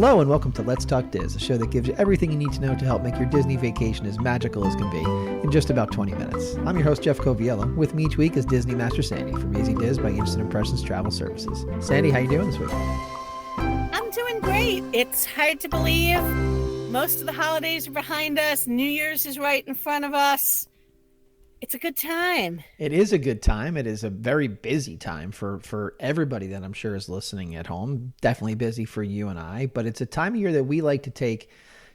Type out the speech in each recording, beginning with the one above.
Hello and welcome to Let's Talk Diz, a show that gives you everything you need to know to help make your Disney vacation as magical as can be in just about 20 minutes. I'm your host, Jeff Coviello. With me each week is Disney Master Sandy from Easy Diz by Instant Impressions Travel Services. Sandy, how you doing this week? I'm doing great. It's hard to believe. Most of the holidays are behind us. New Year's is right in front of us. It's a good time. It is a good time. It is a very busy time for everybody that I'm sure is listening at home. Definitely busy for you and I, but it's a time of year that we like to take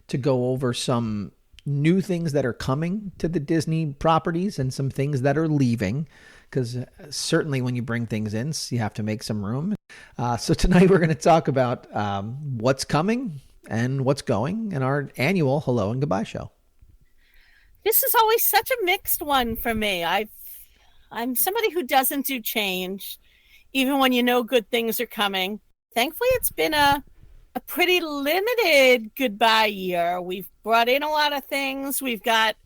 to go over some new things that are coming to the Disney properties and some things that are leaving, because certainly when you bring things in, you have to make some room. So tonight we're going to talk about what's coming and what's going in our annual Hello and Goodbye show. This is always such a mixed one for me. I'm somebody who doesn't do change, even when you know good things are coming. Thankfully, it's been a pretty limited goodbye year. We've brought in a lot of things. We've got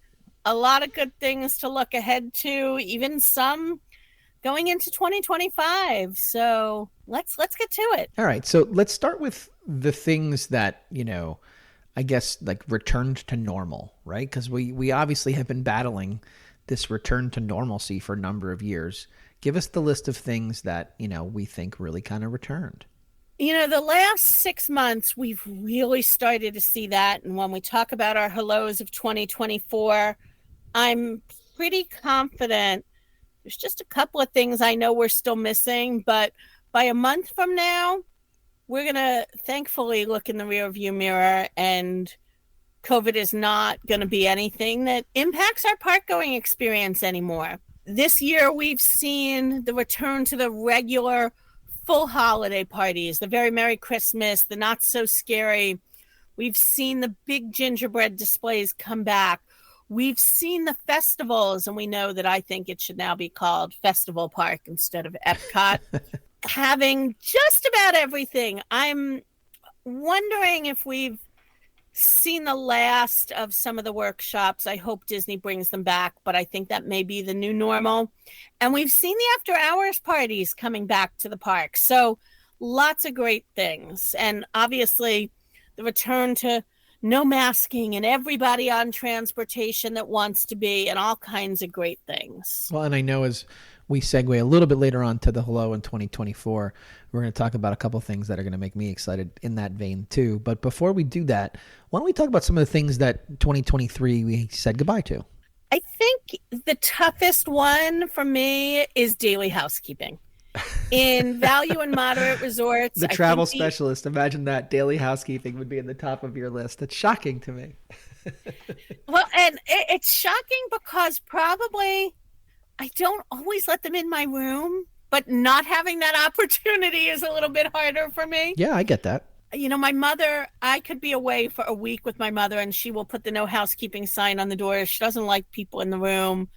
a lot of good things to look ahead to, even some going into 2025. So let's get to it. All right. So let's start with the things that, I guess like returned to normal, right? Because we obviously have been battling this return to normalcy for a number of years. Give us the list of things that, we think really kind of returned. The last 6 months, we've really started to see that. And when we talk about our hellos of 2024, I'm pretty confident there's just a couple of things I know we're still missing, but by a month from now, we're going to thankfully look in the rearview mirror, and COVID is not going to be anything that impacts our park going experience anymore. This year, we've seen the return to the regular full holiday parties, the very Merry Christmas, the not so scary. We've seen the big gingerbread displays come back. We've seen the festivals, and we know that I think it should now be called Festival Park instead of Epcot. Having just about everything. I'm wondering if we've seen the last of some of the workshops. I hope Disney brings them back, but I think that may be the new normal. And we've seen the after hours parties coming back to the park. So lots of great things. And obviously the return to no masking and everybody on transportation that wants to be, and all kinds of great things. Well, and I know as we segue a little bit later on to the Hello in 2024, we're going to talk about a couple of things that are going to make me excited in that vein too. But before we do that, why don't we talk about some of the things that 2023 we said goodbye to? I think the toughest one for me is daily housekeeping. In value and moderate resorts. The travel specialist, imagine that daily housekeeping would be in the top of your list. That's shocking to me. Well, and it's shocking because probably I don't always let them in my room, but not having that opportunity is a little bit harder for me. Yeah, I get that. My mother, I could be away for a week with my mother and she will put the no housekeeping sign on the door. She doesn't like people in the room.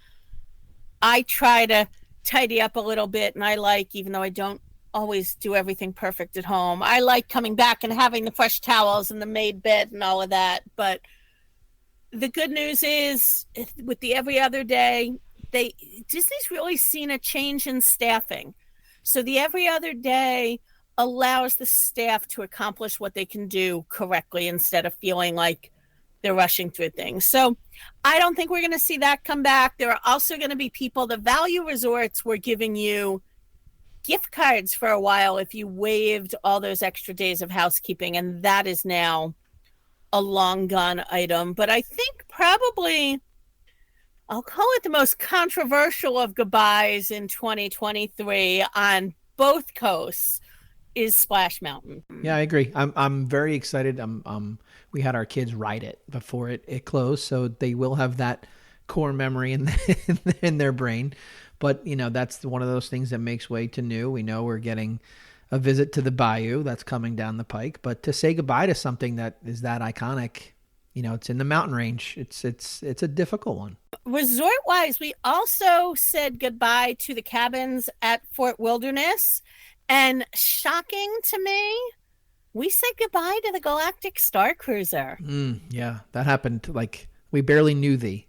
I try to tidy up a little bit, and I like, even though I don't always do everything perfect at home, I like coming back and having the fresh towels and the made bed and all of that. But the good news is with the every other day, Disney's really seen a change in staffing. So the every other day allows the staff to accomplish what they can do correctly instead of feeling like they're rushing through things. So I don't think we're going to see that come back. There are also going to be people, the value resorts were giving you gift cards for a while if you waived all those extra days of housekeeping, and that is now a long gone item. But I think probably I'll call it the most controversial of goodbyes in 2023 on both coasts is Splash Mountain. Yeah, I agree. I'm very excited. We had our kids ride it before it closed, so they will have that core memory in their brain. But that's one of those things that makes way to new. We know we're getting a visit to the Bayou that's coming down the pike, but to say goodbye to something that is that iconic, it's in the mountain range. It's a difficult one. Resort wise, we also said goodbye to the cabins at Fort Wilderness. And shocking to me, we said goodbye to the Galactic Star Cruiser. Yeah, that happened. Like, we barely knew the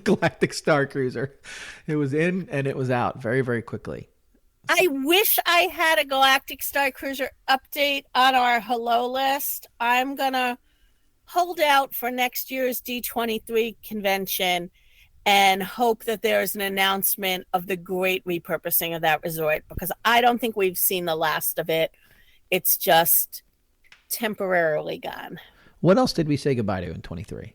Galactic Star Cruiser. It was in and it was out very, very quickly. I wish I had a Galactic Star Cruiser update on our hello list. I'm going to hold out for next year's D23 convention and hope that there's an announcement of the great repurposing of that resort, because I don't think we've seen the last of it. It's just temporarily gone. What else did we say goodbye to in 23?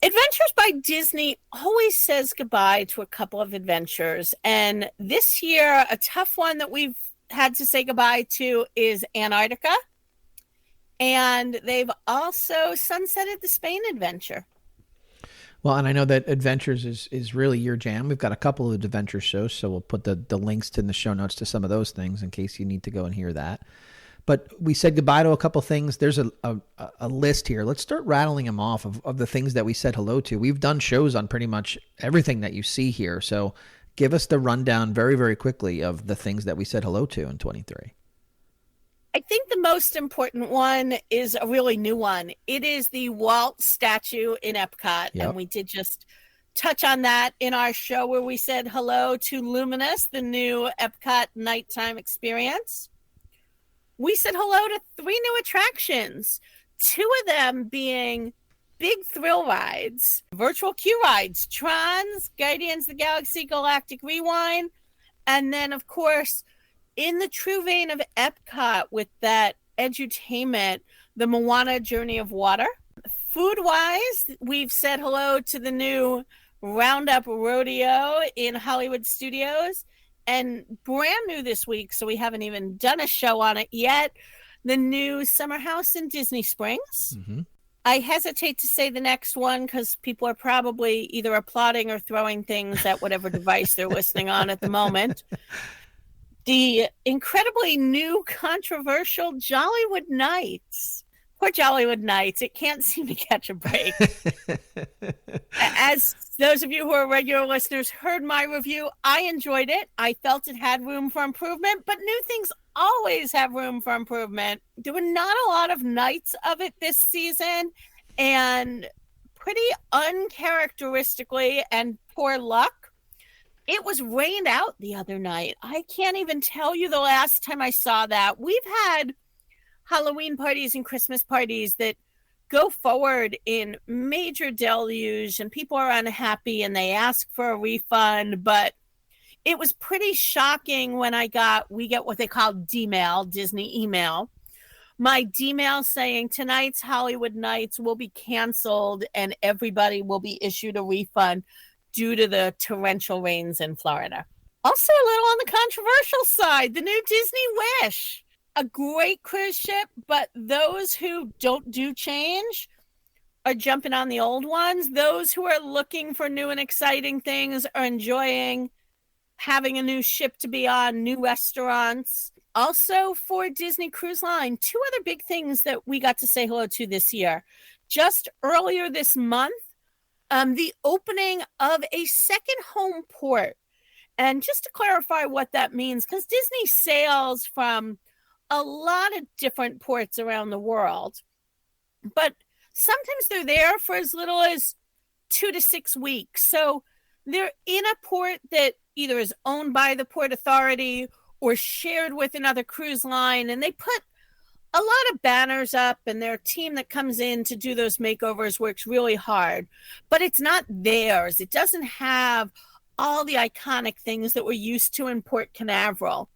Adventures by Disney always says goodbye to a couple of adventures. And this year, a tough one that we've had to say goodbye to is Antarctica. And they've also sunsetted the Spain adventure. Well, and I know that Adventures is really your jam. We've got a couple of adventure shows, so we'll put the links in the show notes to some of those things in case you need to go and hear that. But we said goodbye to a couple things. There's a list here. Let's start rattling them off of the things that we said hello to. We've done shows on pretty much everything that you see here. So give us the rundown very, very quickly of the things that we said hello to in 23. I think the most important one is a really new one. It is the Walt statue in Epcot. Yep. And we did just touch on that in our show where we said hello to Luminous, the new Epcot nighttime experience. We said hello to 3 new attractions, 2 of them being big thrill rides, virtual queue rides, Tron's, Guardians of the Galaxy Galactic Rewind, and then, of course, in the true vein of Epcot with that edutainment, the Moana Journey of Water. Food-wise, we've said hello to the new Roundup Rodeo in Hollywood Studios. And brand new this week, so we haven't even done a show on it yet, the new Summer House in Disney Springs. Mm-hmm. I hesitate to say the next one because people are probably either applauding or throwing things at whatever device they're listening on at the moment. The incredibly new, controversial Jollywood Nights. Poor Jollywood Nights. It can't seem to catch a break. As those of you who are regular listeners heard my review, I enjoyed it. I felt it had room for improvement, but new things always have room for improvement. There were not a lot of nights of it this season, and pretty uncharacteristically and poor luck, it was rained out the other night. I can't even tell you the last time I saw that. We've had Halloween parties and Christmas parties that go forward in major deluge and people are unhappy and they ask for a refund. But it was pretty shocking when we get what they call D-mail, Disney email. My D-mail saying tonight's Hollywood Nights will be canceled and everybody will be issued a refund due to the torrential rains in Florida. Also a little on the controversial side, the new Disney Wish. A great cruise ship, but those who don't do change are jumping on the old ones. Those who are looking for new and exciting things are enjoying having a new ship to be on, new restaurants. Also for Disney Cruise Line, 2 other big things that we got to say hello to this year. Just earlier this month, the opening of a second home port. And just to clarify what that means, because Disney sails from a lot of different ports around the world, but sometimes they're there for as little as 2 to 6 weeks. So they're in a port that either is owned by the Port Authority or shared with another cruise line, and they put a lot of banners up, and their team that comes in to do those makeovers works really hard, but it's not theirs. It doesn't have all the iconic things that we're used to in Port Canaveral.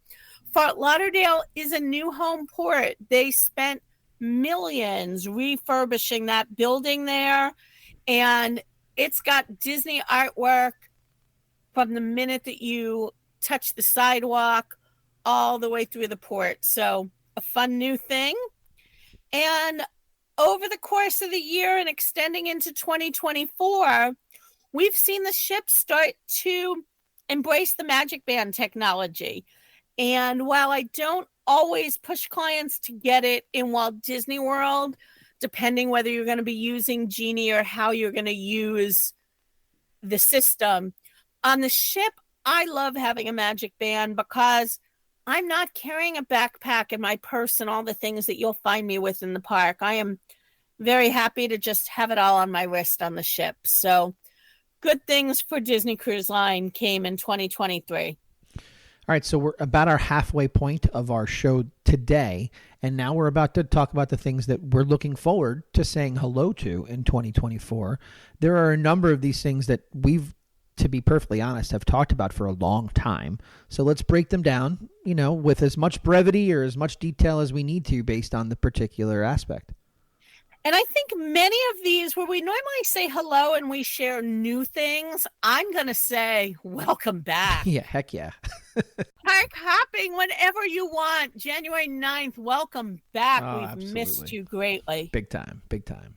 Fort Lauderdale is a new home port. They spent millions refurbishing that building there, and it's got Disney artwork from the minute that you touch the sidewalk all the way through the port. So a fun new thing. And over the course of the year and extending into 2024, we've seen the ship start to embrace the Magic Band technology. And while I don't always push clients to get it in Walt Disney World, depending whether you're going to be using Genie or how you're going to use the system, on the ship, I love having a Magic Band because I'm not carrying a backpack in my purse and all the things that you'll find me with in the park. I am very happy to just have it all on my wrist on the ship. So good things for Disney Cruise Line came in 2023. All right, so we're about our halfway point of our show today, and now we're about to talk about the things that we're looking forward to saying hello to in 2024. There are a number of these things that we've, to be perfectly honest, have talked about for a long time. So let's break them down, with as much brevity or as much detail as we need to based on the particular aspect. And I think many of these where we normally say hello and we share new things, I'm going to say welcome back. Yeah, heck yeah. Park hopping whenever you want. January 9th, welcome back. We've absolutely missed you greatly. Big time, big time.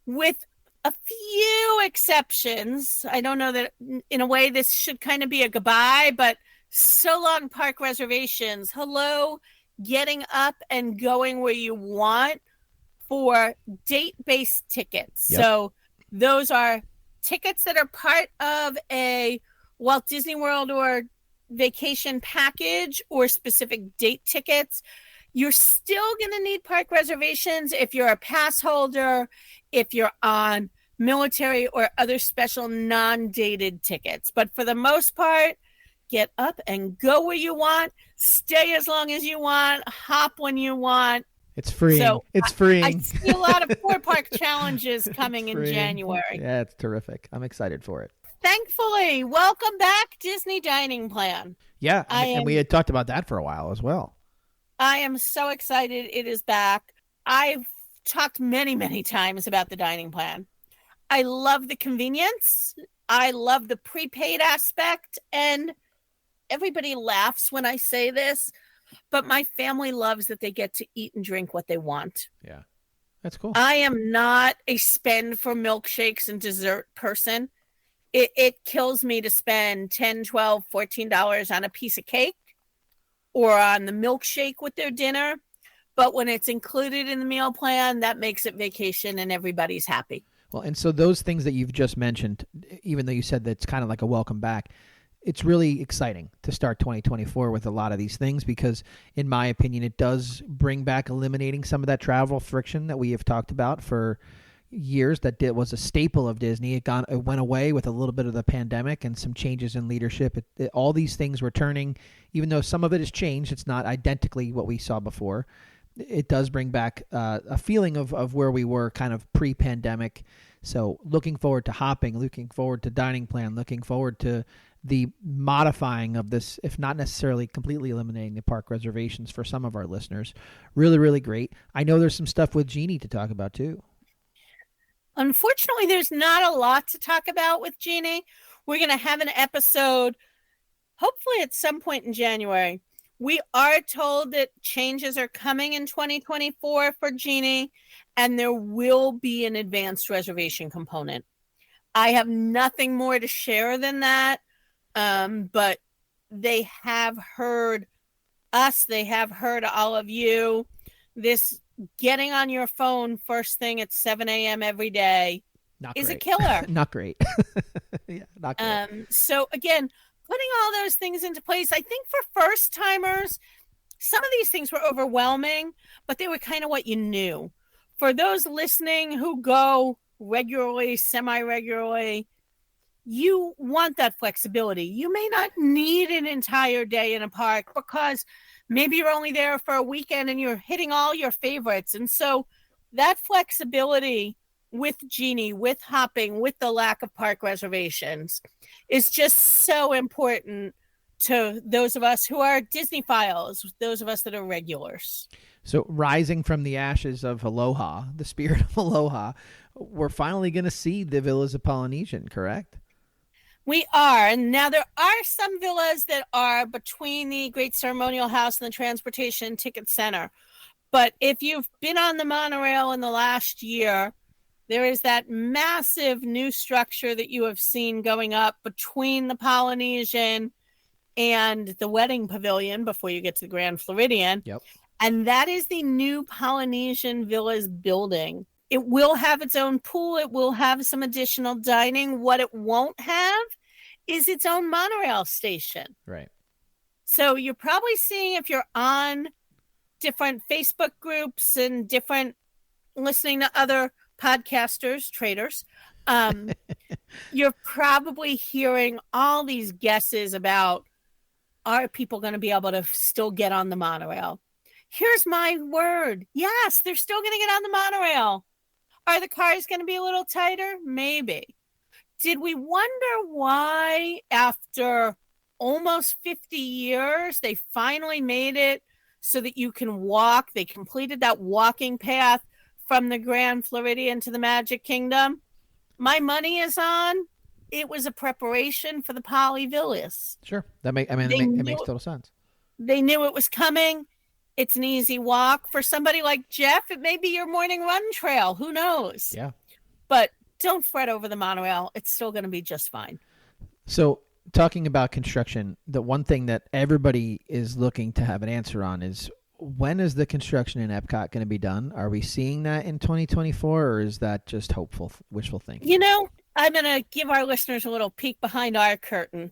With a few exceptions, I don't know that in a way this should kind of be a goodbye, but so long park reservations. Hello, getting up and going where you want for date-based tickets. Yep. So those are tickets that are part of a Walt Disney World or vacation package or specific date tickets. You're still going to need park reservations if you're a pass holder, if you're on military or other special non-dated tickets. But for the most part, get up and go where you want, stay as long as you want, hop when you want. It's freeing. So it's freeing. I see a lot of Core Park challenges coming in January. Yeah, it's terrific. I'm excited for it. Thankfully, welcome back, Disney Dining Plan. Yeah, and we had talked about that for a while as well. I am so excited it is back. I've talked many, many times about the dining plan. I love the convenience. I love the prepaid aspect. And everybody laughs when I say this, but my family loves that they get to eat and drink what they want. Yeah, that's cool. I am not a spend for milkshakes and dessert person. It kills me to spend $10, $12, $14 on a piece of cake or on the milkshake with their dinner. But when it's included in the meal plan, that makes it vacation and everybody's happy. Well, and so those things that you've just mentioned, even though you said that it's kind of like a welcome back, it's really exciting to start 2024 with a lot of these things because, in my opinion, it does bring back eliminating some of that travel friction that we have talked about for years. That was a staple of Disney. It went away with a little bit of the pandemic and some changes in leadership. All these things returning, even though some of it has changed, it's not identically what we saw before. It does bring back a feeling of where we were kind of pre-pandemic. So looking forward to hopping, looking forward to dining plan, looking forward to the modifying of this, if not necessarily completely eliminating the park reservations for some of our listeners. Really, really great. I know there's some stuff with Genie to talk about too. Unfortunately, there's not a lot to talk about with Genie. We're going to have an episode, hopefully at some point in January. We are told that changes are coming in 2024 for Genie, and there will be an advanced reservation component. I have nothing more to share than that, but they have heard us. They have heard all of you. This getting on your phone first thing at 7 a.m. every day is a killer. Not great. Yeah, not great. So again, putting all those things into place, I think for first timers, some of these things were overwhelming, but they were kind of what you knew. For those listening who go regularly, semi-regularly, you want that flexibility. You may not need an entire day in a park because maybe you're only there for a weekend and you're hitting all your favorites. And so that flexibility with Genie, with hopping, with the lack of park reservations is just so important to those of us who are Disney-philes, those of us that are regulars. So rising from the ashes of Aloha, the spirit of Aloha, we're finally going to see the Villas of Polynesian, correct? We are. And now there are some villas that are between the Great Ceremonial House and the Transportation Ticket Center. But if you've been on the monorail in the last year, there is that massive new structure that you have seen going up between the Polynesian and the Wedding Pavilion before you get to the Grand Floridian. Yep. And that is the new Polynesian Villas building. It will have its own pool. It will have some additional dining. What it won't have is its own monorail station. Right. So you're probably seeing, if you're on different Facebook groups and different listening to other podcasters, traders, you're probably hearing all these guesses about are people going to be able to still get on the monorail? Here's my word. Yes, they're still going to get on the monorail. Are the cars going to be a little tighter? Maybe. Did we wonder why after almost 50 years, they finally made it so that you can walk? They completed that walking path from the Grand Floridian to the Magic Kingdom. My money is on it was a preparation for the Polyvillas. Sure. It makes total sense. They knew it was coming. It's an easy walk. For somebody like Jeff, it may be your morning run trail. Who knows? Yeah. But don't fret over the monorail. It's still going to be just fine. So talking about construction, the one thing that everybody is looking to have an answer on is, when is the construction in Epcot going to be done? Are we seeing that in 2024, or is that just hopeful, wishful thinking? You know, I'm going to give our listeners a little peek behind our curtain.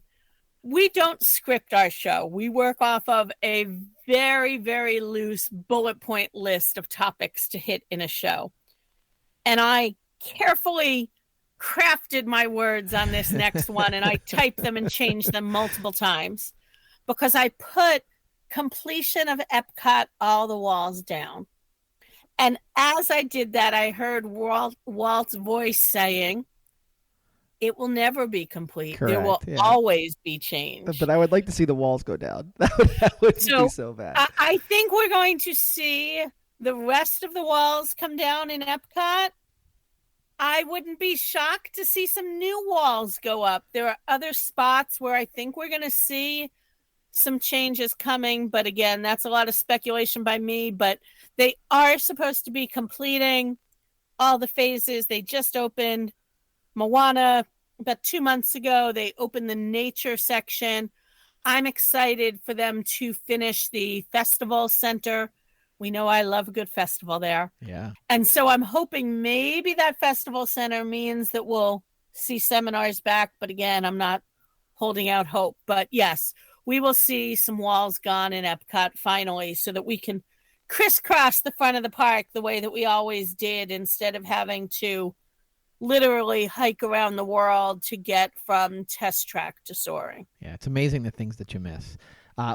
We don't script our show. We work off of a very, very loose bullet point list of topics to hit in a show. And I carefully crafted my words on this next one, and I typed them and changed them multiple times because I put completion of Epcot, all the walls down. And as I did that, I heard Walt's voice saying, it will never be complete. Correct, there will always be change. But I would like to see the walls go down. That would be so bad. I think we're going to see the rest of the walls come down in Epcot. I wouldn't be shocked to see some new walls go up. There are other spots where I think we're going to see some changes coming, but again, that's a lot of speculation by me. But they are supposed to be completing all the phases. They just opened Moana about 2 months ago. They opened the nature section. I'm excited for them to finish the festival center. We know I love a good festival there. Yeah. And so I'm hoping maybe that festival center means that we'll see seminars back. But again, I'm not holding out hope. But yes, we will see some walls gone in Epcot finally, so that we can crisscross the front of the park the way that we always did, instead of having to literally hike around the world to get from Test Track to Soaring. Yeah, it's amazing the things that you miss.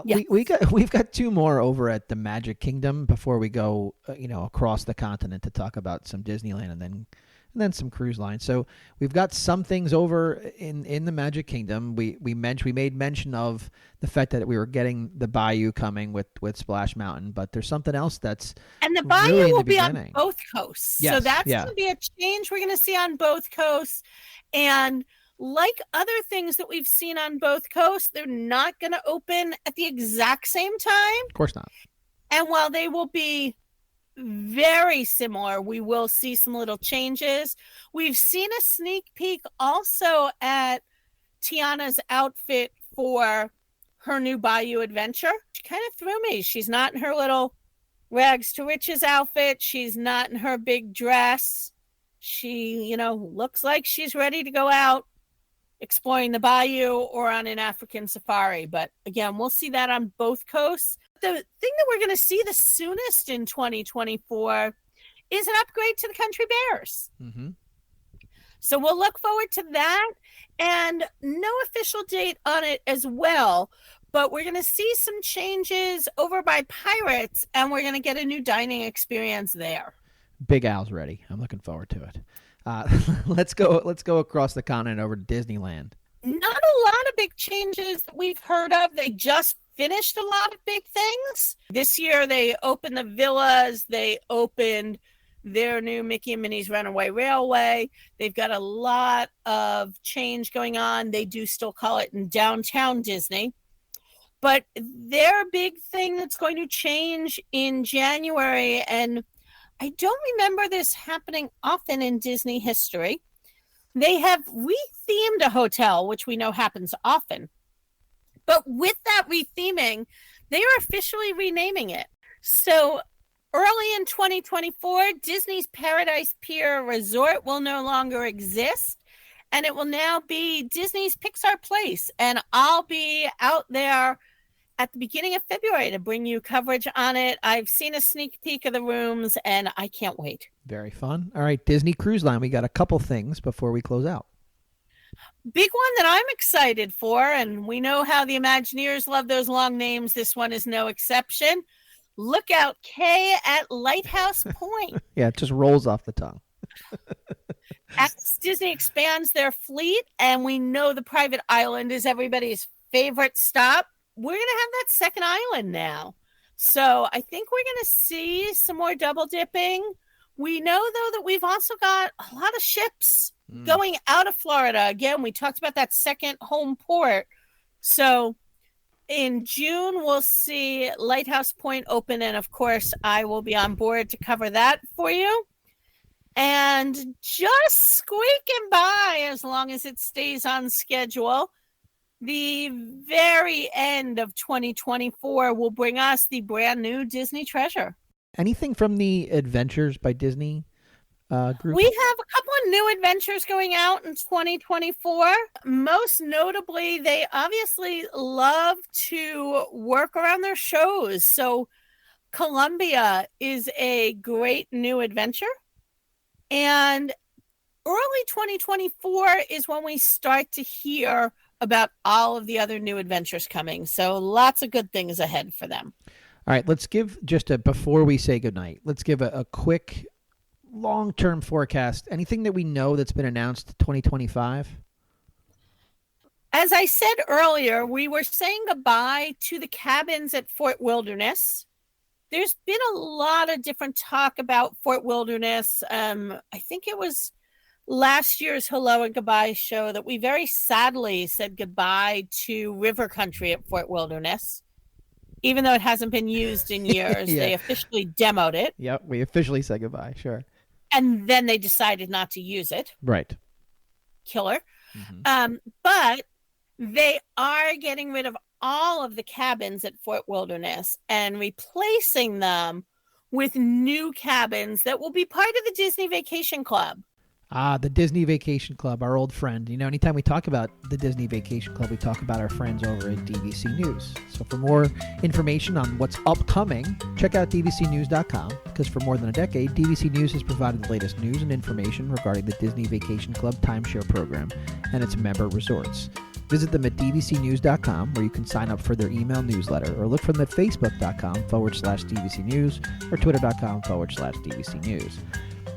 Yeah. We've got two more over at the Magic Kingdom before we go, across the continent to talk about some Disneyland and then some cruise lines. So we've got some things over in the Magic Kingdom. We made mention of the fact that we were getting the Bayou coming with Splash Mountain, but there's something else that's and the Bayou really will be on both coasts. Yes, so that's going to be a change we're going to see on both coasts. And like other things that we've seen on both coasts, they're not going to open at the exact same time. Of course not. And while they will be very similar, we will see some little changes. We've seen a sneak peek also at Tiana's outfit for her new Bayou Adventure. She kind of threw me. She's not in her little rags to riches outfit. She's not in her big dress. She, looks like she's ready to go out exploring the Bayou or on an African safari. But again, we'll see that on both coasts. The thing that we're going to see the soonest in 2024 is an upgrade to the Country Bears. Mm-hmm. So we'll look forward to that, and no official date on it as well, but we're going to see some changes over by Pirates, and we're going to get a new dining experience there. Big Al's ready. I'm looking forward to it. Let's go across the continent over to Disneyland. Not a lot of big changes that we've heard of. They just finished a lot of big things. This year they opened the villas. They opened their new Mickey and Minnie's Runaway Railway. They've got a lot of change going on. They do still call it in Downtown Disney. But their big thing that's going to change in January, and I don't remember this happening often in Disney history, they have rethemed a hotel, which we know happens often. But with that retheming, they are officially renaming it. So early in 2024, Disney's Paradise Pier Resort will no longer exist, and it will now be Disney's Pixar Place. And I'll be out there at the beginning of February to bring you coverage on it. I've seen a sneak peek of the rooms, and I can't wait. Very fun. All right, Disney Cruise Line. We got a couple things before we close out. big one that I'm excited for, and we know how the Imagineers love those long names. This one is no exception. Lookout K at Lighthouse Point. Yeah, it just rolls off the tongue. As Disney expands their fleet, and we know the private island is everybody's favorite stop, we're going to have that second island now. So I think we're going to see some more double dipping. We know, though, that we've also got a lot of ships going out of Florida. Again, we talked about that second home port. So in June, we'll see Lighthouse Point open. And of course, I will be on board to cover that for you. And just squeaking by, as long as it stays on schedule, the very end of 2024 will bring us the brand new Disney Treasure. Anything from the Adventures by Disney group? We have a couple of new adventures going out in 2024. Most notably, they obviously love to work around their shows. So Columbia is a great new adventure. And early 2024 is when we start to hear about all of the other new adventures coming. So lots of good things ahead for them. All right, let's give before we say goodnight, let's give a quick long-term forecast. Anything that we know that's been announced 2025? As I said earlier, we were saying goodbye to the cabins at Fort Wilderness. There's been a lot of different talk about Fort Wilderness. I think it was last year's Hello and Goodbye show that we very sadly said goodbye to River Country at Fort Wilderness. Even though it hasn't been used in years, Yeah. They officially demoed it. Yep, we officially said goodbye, sure. And then they decided not to use it. Right. Killer. Mm-hmm. But they are getting rid of all of the cabins at Fort Wilderness and replacing them with new cabins that will be part of the Disney Vacation Club. The Disney Vacation Club, our old friend. You know, anytime we talk about the Disney Vacation Club, we talk about our friends over at DVC News. So for more information on what's upcoming, check out dvcnews.com, because for more than a decade, DVC News has provided the latest news and information regarding the Disney Vacation Club timeshare program and its member resorts. Visit them at dvcnews.com, where you can sign up for their email newsletter, or look for them at facebook.com/DVC News or twitter.com/DVC News.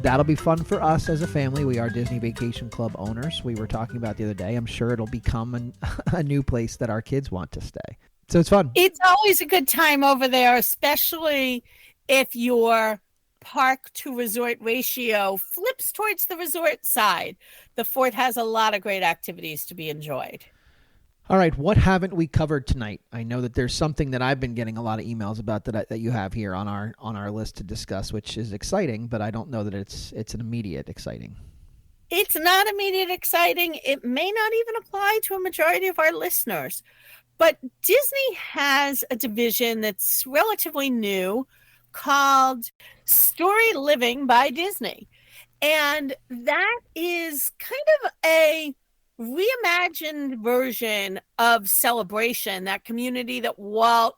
That'll be fun for us as a family. We are Disney Vacation Club owners. We were talking about the other day. I'm sure it'll become a new place that our kids want to stay. So it's fun. It's always a good time over there, especially if your park to resort ratio flips towards the resort side. The fort has a lot of great activities to be enjoyed. All right, what haven't we covered tonight? I know that there's something that I've been getting a lot of emails about that you have here on our list to discuss, which is exciting, but I don't know that it's an immediate exciting. It's not immediate exciting. It may not even apply to a majority of our listeners. But Disney has a division that's relatively new called Story Living by Disney. And that is kind of a reimagined version of Celebration, that community that Walt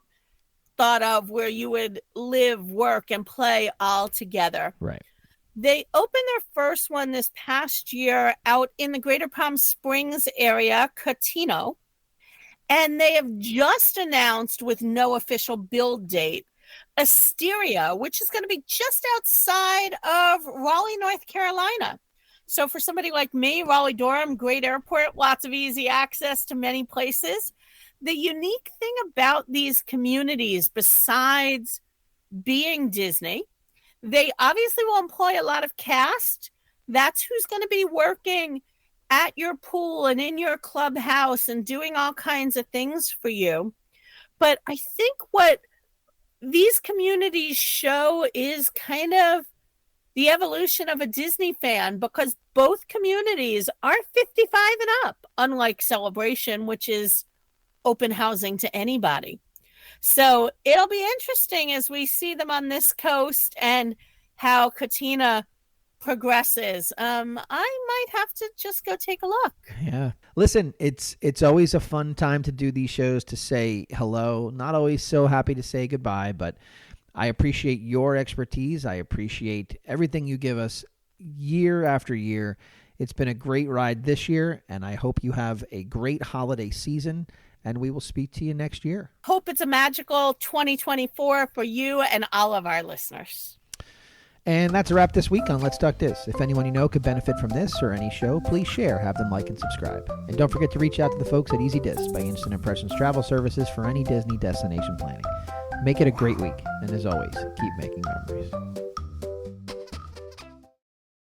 thought of where you would live, work, and play all together. Right. They opened their first one this past year out in the Greater Palm Springs area, Cotino, and they have just announced, with no official build date, Asteria, which is going to be just outside of Raleigh, North Carolina. So for somebody like me, Raleigh-Durham, great airport, lots of easy access to many places. The unique thing about these communities, besides being Disney, they obviously will employ a lot of cast. That's who's going to be working at your pool and in your clubhouse and doing all kinds of things for you. But I think what these communities show is kind of the evolution of a Disney fan, because both communities are 55 and up, unlike Celebration, which is open housing to anybody. So it'll be interesting as we see them on this coast and how Katina progresses. I might have to just go take a look. Yeah. Listen, it's always a fun time to do these shows, to say hello. Not always so happy to say goodbye, but I appreciate your expertise. I appreciate everything you give us year after year. It's been a great ride this year, and I hope you have a great holiday season, and we will speak to you next year. Hope it's a magical 2024 for you and all of our listeners. And that's a wrap this week on Let's Talk Dis. If anyone you know could benefit from this or any show, please share, have them like and subscribe. And don't forget to reach out to the folks at Easy Dis by Instant Impressions Travel Services for any Disney destination planning. Make it a great week, and as always, keep making memories.